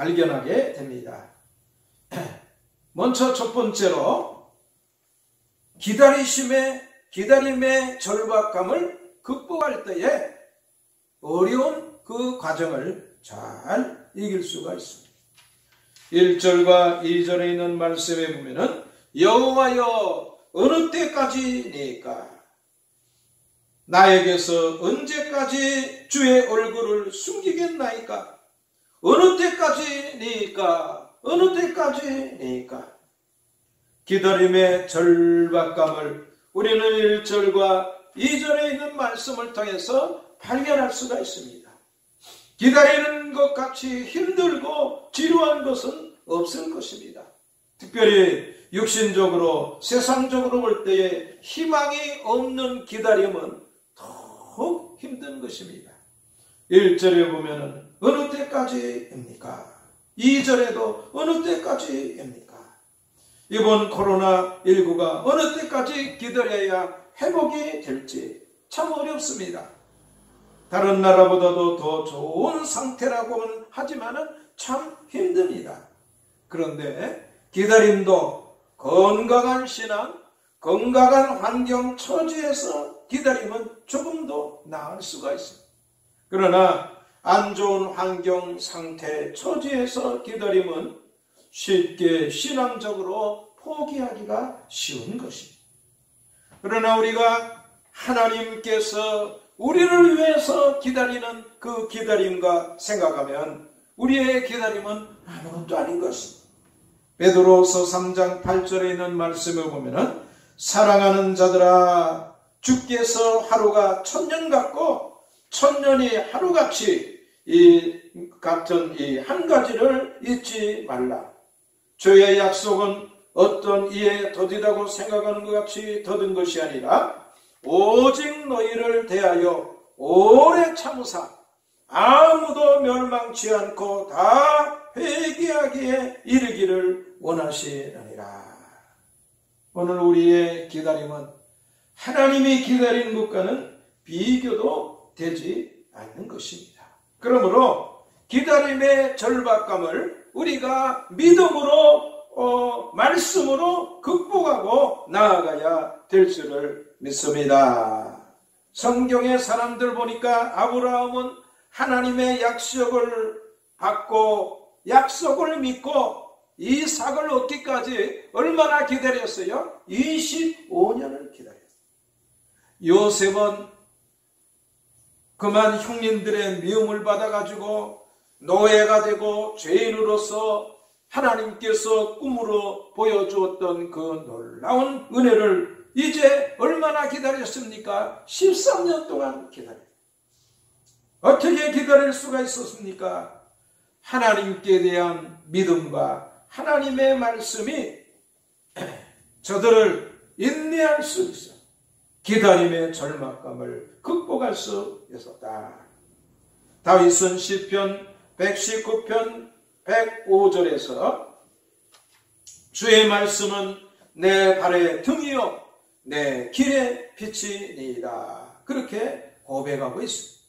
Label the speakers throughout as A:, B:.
A: 발견하게 됩니다. 먼저 첫 번째로 기다림의 절박감을 극복할 때에 어려운 그 과정을 잘 이길 수가 있습니다. 1절과 2절에 있는 말씀에 보면은 여호와여 어느 때까지니까 나에게서 언제까지 주의 얼굴을 숨기겠나이까 어느 때까지니까 기다림의 절박감을 우리는 1절과 2절에 있는 말씀을 통해서 발견할 수가 있습니다. 기다리는 것 같이 힘들고 지루한 것은 없을 것입니다. 특별히 육신적으로 세상적으로 볼 때에 희망이 없는 기다림은 더욱 힘든 것입니다. 1절에 보면은 어느 때까지입니까? 2절에도 어느 때까지입니까? 이번 코로나19가 어느 때까지 기다려야 회복이 될지 참 어렵습니다. 다른 나라보다도 더 좋은 상태라고는 하지만은 참 힘듭니다. 그런데 기다림도 건강한 신앙, 건강한 환경 처지에서 기다림은 조금 더 나을 수가 있습니다. 그러나 안 좋은 환경 상태 처지에서 기다림은 쉽게 신앙적으로 포기하기가 쉬운 것입니다. 그러나 우리가 하나님께서 우리를 위해서 기다리는 그 기다림과 생각하면 우리의 기다림은 아무것도 아닌 것입니다. 베드로서 3장 8절에 있는 말씀을 보면은 사랑하는 자들아 주께서 하루가 1000년 같고 1000년이 하루같이 같은 이 한 가지를 잊지 말라. 주의 약속은 어떤 이에 더디다고 생각하는 것 같이 더딘 것이 아니라 오직 너희를 대하여 오래 참으사 아무도 멸망치 않고 다 회개하기에 이르기를 원하시느니라. 오늘 우리의 기다림은 하나님이 기다리는 것과는 비교도 되지 않는 것입니다. 그러므로 기다림의 절박감을 우리가 믿음으로 말씀으로 극복하고 나아가야 될 줄을 믿습니다. 성경의 사람들 보니까 아브라함은 하나님의 약속을 받고 약속을 믿고 이삭을 얻기까지 얼마나 기다렸어요? 25년을 기다렸어요. 요셉은 그만 형님들의 미움을 받아가지고 노예가 되고 죄인으로서 하나님께서 꿈으로 보여주었던 그 놀라운 은혜를 이제 얼마나 기다렸습니까? 13년 동안 기다렸어요. 어떻게 기다릴 수가 있었습니까? 하나님께 대한 믿음과 하나님의 말씀이 저들을 인내할 수 있어 기다림의 절박감을 극복할 수 있었다. 다윗은 시편 119편 105절에서 주의 말씀은 내 발의 등이요 내 길의 빛이니이다. 그렇게 고백하고 있습니다.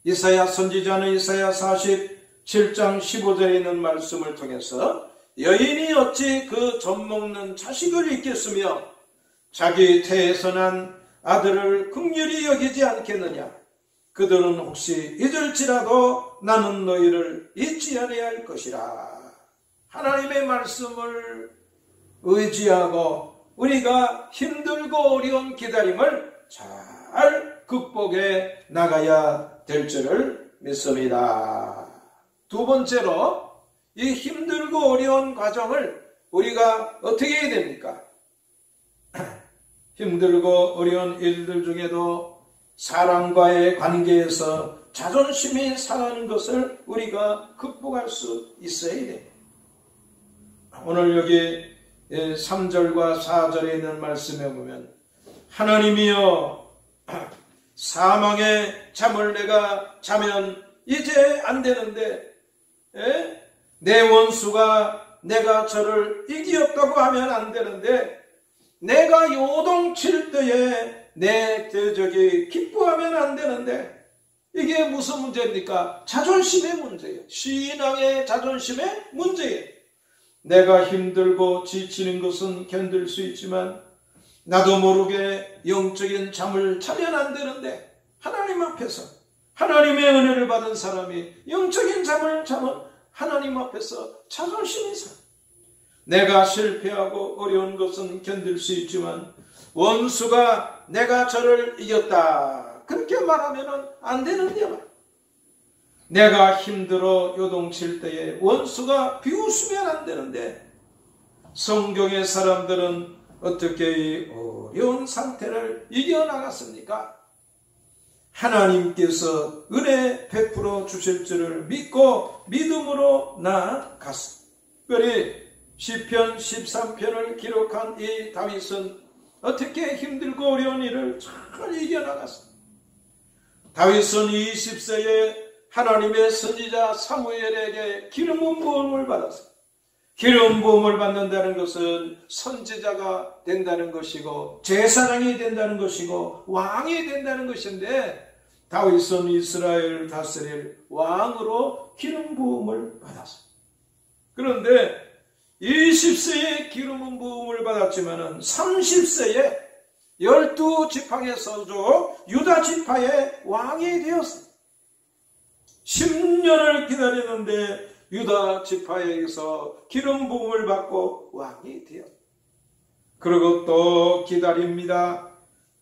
A: 이사야 선지자는 이사야 47장 15절에 있는 말씀을 통해서 여인이 어찌 그 젖먹는 자식을 잊겠으며 자기 태에서 난 아들을 긍휼히 여기지 않겠느냐. 그들은 혹시 잊을지라도 나는 너희를 잊지 아니할 것이라. 하나님의 말씀을 의지하고 우리가 힘들고 어려운 기다림을 잘 극복해 나가야 될 줄을 믿습니다. 두 번째로 이 힘들고 어려운 과정을 우리가 어떻게 해야 됩니까? 힘들고 어려운 일들 중에도 사람과의 관계에서 자존심이 상하는 것을 우리가 극복할 수 있어야 됩니다. 오늘 여기 3절과 4절에 있는 말씀에 보면 하나님이여 사망의 잠을 내가 자면 이제 안 되는데 내 원수가 내가 저를 이기었다고 하면 안 되는데 내가 요동칠 때에 내 대적이 기뻐하면 안 되는데 이게 무슨 문제입니까? 자존심의 문제예요. 신앙의 자존심의 문제예요. 내가 힘들고 지치는 것은 견딜 수 있지만 나도 모르게 영적인 잠을 자면 안 되는데, 하나님 앞에서 하나님의 은혜를 받은 사람이 영적인 잠을 자면 하나님 앞에서 자존심이 상해. 내가 실패하고 어려운 것은 견딜 수 있지만 원수가 내가 저를 이겼다 그렇게 말하면 안 되는데요. 내가 힘들어 요동칠 때에 원수가 비웃으면 안 되는데, 성경의 사람들은 어떻게 이 어려운 상태를 이겨나갔습니까? 하나님께서 은혜 베풀어 주실 줄을 믿고 믿음으로 나아갔습니다. 특별히 시편 13편을 기록한 이 다윗은 어떻게 힘들고 어려운 일을 잘 이겨나갔습니다. 다윗은 20세에 하나님의 선지자 사무엘에게 기름 부음을 받았습니다. 기름 부음을 받는다는 것은 선지자가 된다는 것이고 제사장이 된다는 것이고 왕이 된다는 것인데, 다윗은 이스라엘 다스릴 왕으로 기름 부음을 받았습니다. 그런데 20세에 기름 부음을 받았지만 30세에 12지파의 서족 유다 지파의 왕이 되었습니다. 10년을 기다리는데 유다 지파에게서 기름 부음을 받고 왕이 되었습니다. 그리고 또 기다립니다.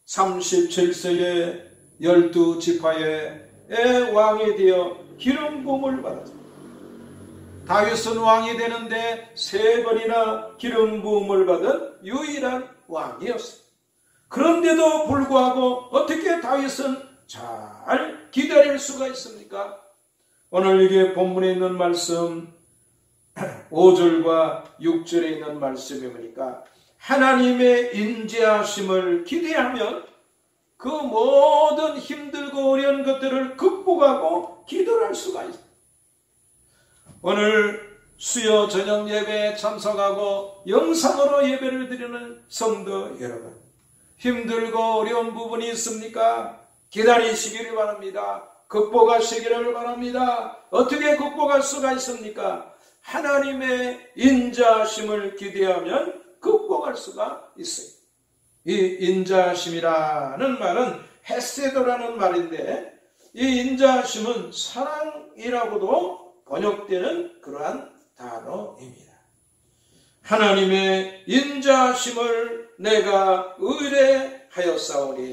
A: 37세에 12지파의 왕이 되어 기름 부음을 받았습니다. 다윗은 왕이 되는데 3번이나 기름 부음을 받은 유일한 왕이었습니다. 그런데도 불구하고 어떻게 다윗은 잘 기다릴 수가 있습니까? 오늘 이게 본문에 있는 말씀 5절과 6절에 있는 말씀이 보니까 하나님의 인자하심을 기대하면 그 모든 힘들고 어려운 것들을 극복하고 기도할 수가 있습니다. 오늘 수요 저녁 예배에 참석하고 영상으로 예배를 드리는 성도 여러분, 힘들고 어려운 부분이 있습니까? 기다리시기를 바랍니다. 극복하시기를 바랍니다. 어떻게 극복할 수가 있습니까? 하나님의 인자하심을 기대하면 극복할 수가 있어요. 이 인자하심이라는 말은 헤세도라는 말인데, 이 인자하심은 사랑이라고도 번역되는 그러한 단어입니다. 하나님의 인자하심을 내가 의뢰하였사오니,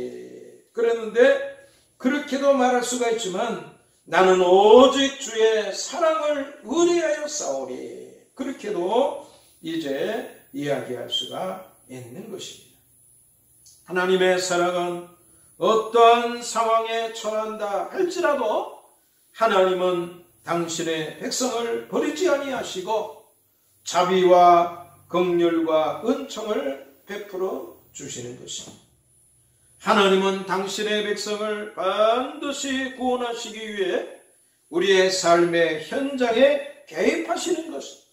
A: 그랬는데 그렇게도 말할 수가 있지만 나는 오직 주의 사랑을 의뢰하였사오니, 그렇게도 이제 이야기할 수가 있는 것입니다. 하나님의 사랑은 어떠한 상황에 처한다 할지라도 하나님은 당신의 백성을 버리지 아니하시고 자비와 긍휼과 은총을 베풀어 주시는 것입니다. 하나님은 당신의 백성을 반드시 구원하시기 위해 우리의 삶의 현장에 개입하시는 것입니다.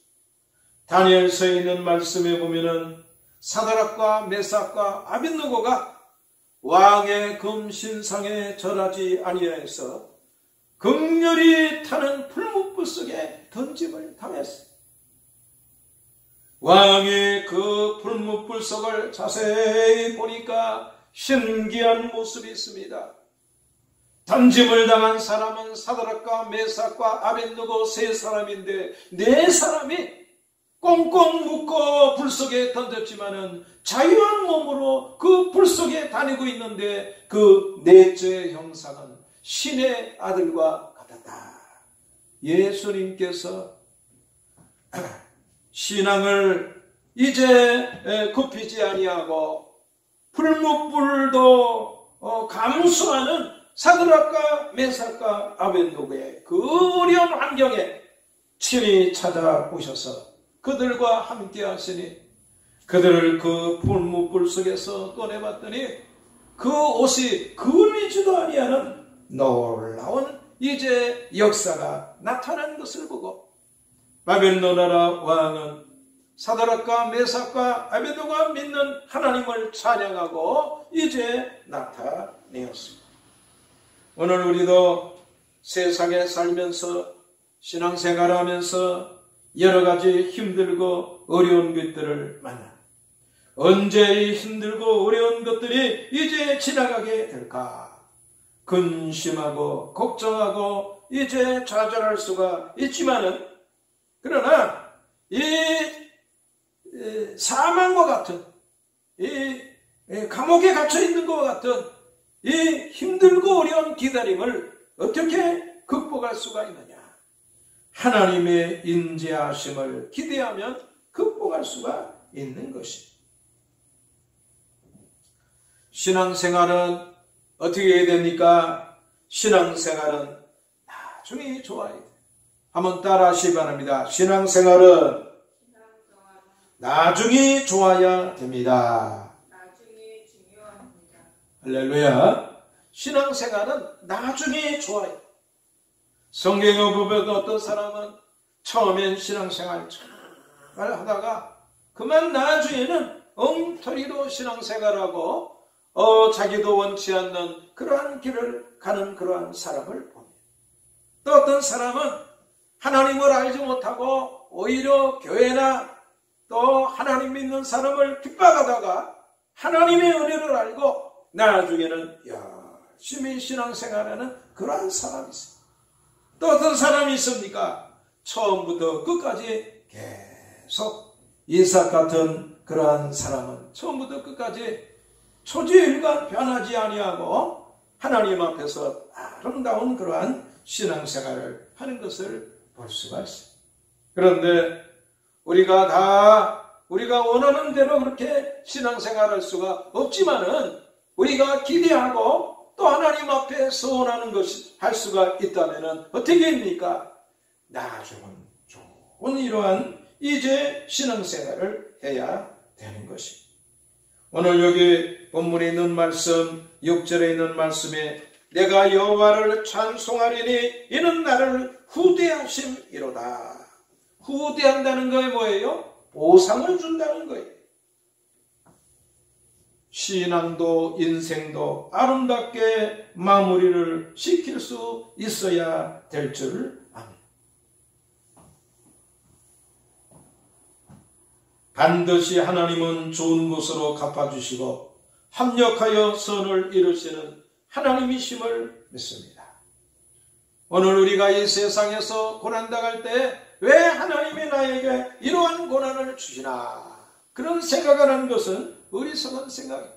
A: 다니엘서에 있는 말씀에 보면은 사드락과 메삭과 아벳느고가 왕의 금신상에 절하지 아니하여서 극렬히 타는 풀무불 속에 던짐을 당했습니다. 왕이 그 풀무불 속을 자세히 보니까 신기한 모습이 있습니다. 던짐을 당한 사람은 사드락과 메삭과 아벳느고 3사람인데 4사람이 꽁꽁 묶어 불 속에 던졌지만은 자유한 몸으로 그 불 속에 다니고 있는데 그 넷째 형상은 신의 아들과 같았다. 예수님께서 신앙을 이제 굽히지 아니하고 풀무불도 감수하는 사드락과 메삭과 아벳느고의 그 어려운 환경에 친히 찾아오셔서 그들과 함께 하시니 그들을 그 풀무불 속에서 꺼내봤더니 그 옷이 그을리지도 아니하는 놀라운 이제 역사가 나타난 것을 보고 바벨론 나라 왕은 사드락과 메삭과 아벳느고가 믿는 하나님을 찬양하고 이제 나타내었습니다. 오늘 우리도 세상에 살면서 신앙생활하면서 여러 가지 힘들고 어려운 것들을 만나. 언제 이 힘들고 어려운 것들이 이제 지나가게 될까? 근심하고 걱정하고 이제 좌절할 수가 있지만은, 그러나 이 사망과 같은, 이 감옥에 갇혀 있는 것과 같은 이 힘들고 어려운 기다림을 어떻게 극복할 수가 있느냐? 하나님의 인자하심을 기대하면 극복할 수가 있는 것입니다. 신앙생활은 어떻게 해야 됩니까? 신앙생활은 나중에 좋아야 돼요. 한번 따라 하시기 바랍니다. 신앙생활은 나중에 좋아야 됩니다.
B: 나중에 중요합니다.
A: 할렐루야. 신앙생활은 나중에 좋아요. 성경에 보면 어떤 사람은 처음엔 신앙생활 잘 하다가 그만 나중에는 엉터리로 신앙생활하고 자기도 원치 않는 그러한 길을 가는 그러한 사람을 봅니다. 또 어떤 사람은 하나님을 알지 못하고 오히려 교회나 또 하나님 믿는 사람을 핍박하다가 하나님의 은혜를 알고 나중에는 열심히 신앙생활하는 그러한 사람이 있어요. 또 어떤 사람이 있습니까? 처음부터 끝까지 계속 이삭 같은 그러한 사람은 처음부터 끝까지 초지일관 변하지 아니하고 하나님 앞에서 아름다운 그러한 신앙생활을 하는 것을 볼 수가 있어요. 그런데 우리가 원하는 대로 그렇게 신앙생활할 수가 없지만은 우리가 기대하고 또 하나님 앞에 소원하는 것이 할 수가 있다면은 어떻게 합니까? 나중은 좋은 이러한 이제 신앙생활을 해야 되는 것입니다. 오늘 여기 본문에 있는 말씀 6절에 있는 말씀에 내가 여호와를 찬송하리니 이는 나를 후대하심이로다. 후대한다는 거에 뭐예요? 보상을 준다는 거예요. 신앙도 인생도 아름답게 마무리를 시킬 수 있어야 될 줄 압니다. 반드시 하나님은 좋은 것으로 갚아주시고 합력하여 선을 이루시는 하나님이심을 믿습니다. 오늘 우리가 이 세상에서 고난당할 때 왜 하나님이 나에게 이러한 고난을 주시나 그런 생각을 하는 것은 어리석은 생각입니다.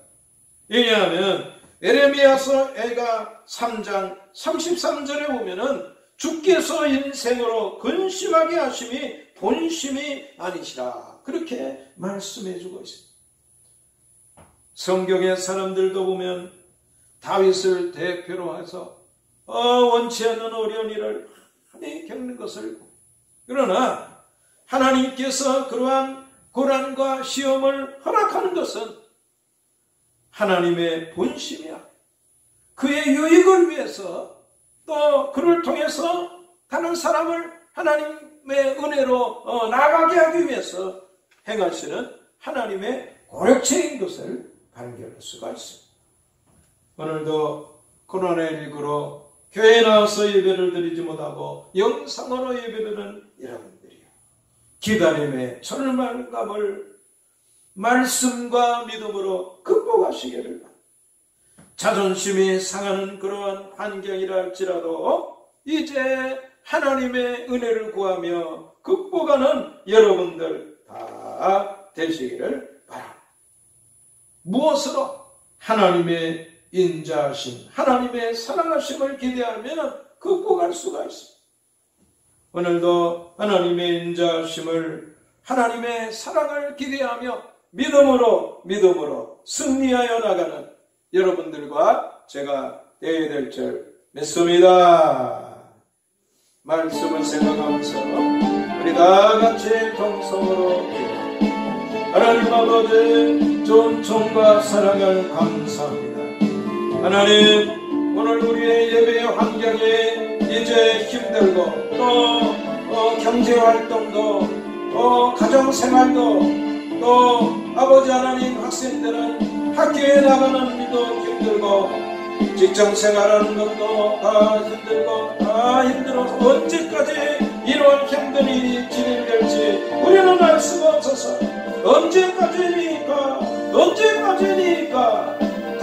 A: 왜냐하면 에레미야서 3장 33절에 보면은 주께서 인생으로 근심하게 하심이 본심이 아니시라 그렇게 말씀해 주고 있습니다. 성경의 사람들도 보면 다윗을 대표로 해서 원치 않는 어려운 일을 많이 겪는 것을, 그러나 하나님께서 그러한 고난과 시험을 허락하는 것은 하나님의 본심이야. 그의 유익을 위해서 또 그를 통해서 다른 사람을 하나님의 은혜로 나아가게 하기 위해서 행하시는 하나님의 고력체인 것을 발견할 수가 있습니다. 오늘도 코로나19로 교회에 나와서 예배를 드리지 못하고 영상으로 예배드리는 여러분들이요, 기다림의 절망감을 말씀과 믿음으로 극복하시기를 바랍니다. 자존심이 상하는 그러한 환경이라 할지라도 이제 하나님의 은혜를 구하며 극복하는 여러분들 다 되시기를 바랍니다. 무엇으로? 하나님의 인자하심, 하나님의 사랑하심을 기대하면 극복할 수가 있습니다. 오늘도 하나님의 인자하심을, 하나님의 사랑을 기대하며 믿음으로 승리하여 나가는 여러분들과 제가 되어야 될 줄 믿습니다. 말씀을 생각하면서 우리 다 같이 동성으로 기도합니다. 하나님 아버지, 좋은 총과 사랑을 감사합니다. 하나님, 오늘 우리의 예배 환경이 이제 힘들고 또 경제활동도 또 가정생활도 또 아버지 하나님, 학생들은 학교에 나가는 일도 힘들고 직장 생활하는 것도 다 힘들고 다 힘들어서 언제까지 이런 힘든 일이 진행될지 우리는 알 수가 없어서 언제까지니까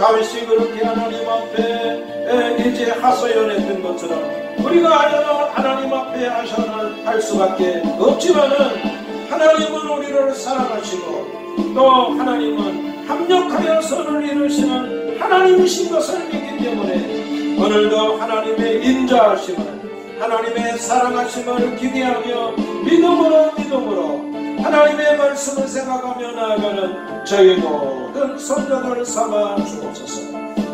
A: 다윗이 그렇게 하나님 앞에 이제 하소연했던 것처럼 우리가 하나님 앞에 하소연할 수밖에 없지만은 하나님은 우리를 사랑하시고 또 하나님은 합력하여 선을 이루시는 하나님이신 것을 믿기 때문에 오늘도 하나님의 인자하심을 하나님의 사랑하심을 기대하며 믿음으로 하나님의 말씀을 생각하며 나아가는 저희 모든 성도들 삼아 주옵소서.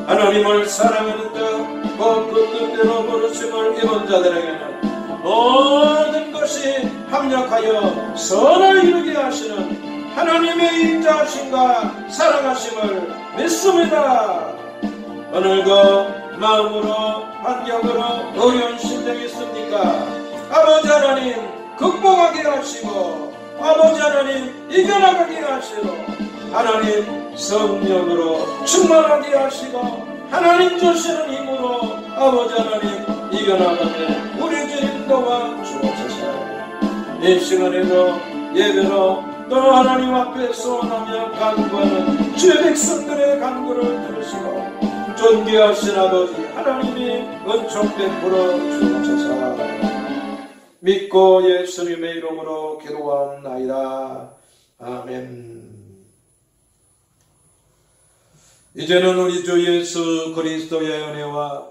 A: 하나님을 사랑하는 그 뜻대로 부르심을 입은 자들에게는 모든 것이 합력하여 선을 이루게 하시는 하나님의 인자하심과 사랑하심을 믿습니다. 오늘도 마음으로 환경으로 어려운 심정이 있습니까? 아버지 하나님 극복하게 하시고 아버지 하나님 이겨나가게 하시고 하나님 성령으로 충만하게 하시고 하나님 주시는 힘으로 아버지 하나님 이겨나가게 우리 주님 도와 주옵소서. 이 시간에도 예배로 또 하나님 앞에 소원하며 간구하는 주의 백성들의 간구를 들으시고 존귀하신 아버지 하나님이 은총 베풀어 주옵소서. 믿고 예수님의 이름으로 기도하옵나이다. 아멘. 이제는 우리 주 예수 그리스도의 은혜와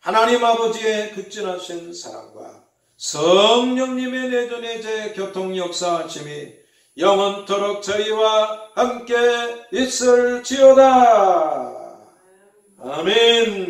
A: 하나님 아버지의 극진하신 사랑과 성령님의 내전의 교통 역사하심이 영원토록 저희와 함께 있을지어다. 아멘.